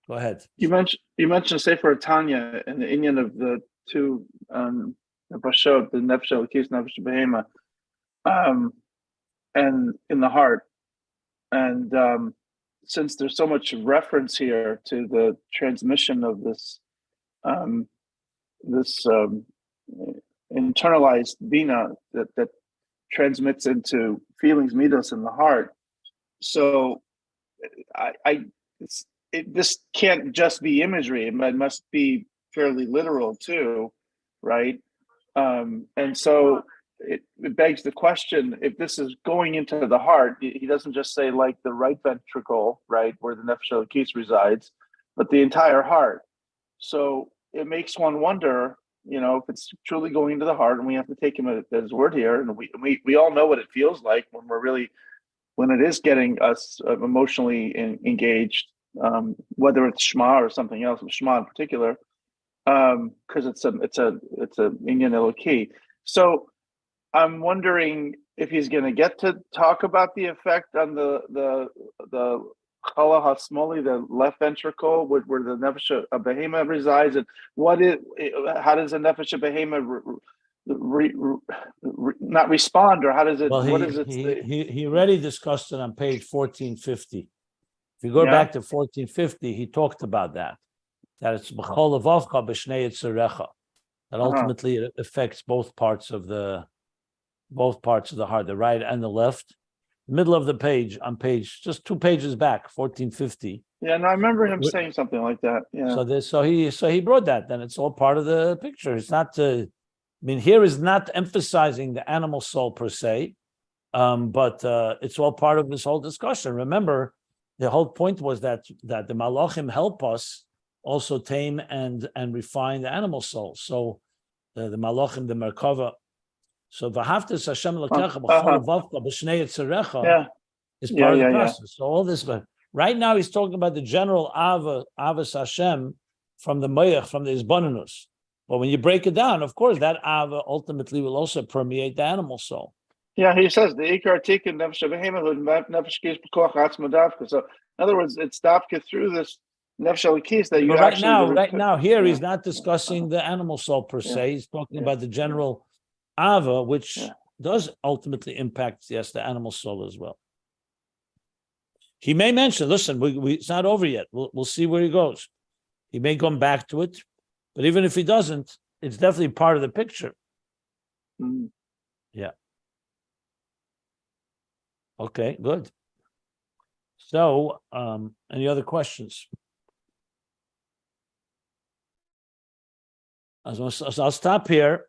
S1: Go ahead.
S2: You mentioned Sefer Tanya and the inyan of the two Bashot, the Nefesh Elokis, Nefesh Behema, and in the heart. And since there's so much reference here to the transmission of this internalized Binah that transmits into feelings, midos in the heart. So this can't just be imagery. It must be fairly literal too, right? And so it begs the question: if this is going into the heart, he doesn't just say like the right ventricle, right, where the nefesh elokis resides, but the entire heart. So it makes one wonder, if it's truly going into the heart, and we have to take him at his word here, and we all know what it feels like when it is getting us emotionally engaged, whether it's Shema or something else, Shema in particular, because it's a inyan eloki. So I'm wondering if he's going to get to talk about the effect on the chala hasmoli, the left ventricle, where the nefesh behema resides, and how does the nefesh behema not respond, or how does it?
S1: Well,
S2: what is it?
S1: He already discussed it on page 1450. If you go back to 1450, he talked about that it's b'chol levavcha b'shnei yitzarecha, that ultimately it affects both parts of the heart, the right and the left. Middle of the page, on page just 2 pages back, 1450.
S2: Yeah, and I remember him saying something like that. Yeah.
S1: So he brought that. Then it's all part of the picture. It's not here is not emphasizing the animal soul per se, but it's all part of this whole discussion. Remember, the whole point was that the malachim help us also tame and refine the animal soul. So the malachim, the merkava. So v'haftas Hashem l'kecha b'chol vavcha b'shnei yitzarecha is part of the process. So all this, but right now he's talking about the general avas Hashem from the moyach, from the isbananus. But when you break it down, of course, that ava ultimately will also permeate the animal soul.
S2: Yeah, he says the ikar tikkun nefesh behema nefesh kis b'koach atzma davka. So in other words, it's davka through this nefesh elokis that you
S1: right now here he's not discussing the animal soul per se. He's talking about the general ava, which does ultimately impact the animal soul as well. He may mention, listen, it's not over yet. We'll see where he goes. He may come back to it, but even if he doesn't, it's definitely part of the picture. Yeah. Okay, good. So, any other questions? So I'll stop here.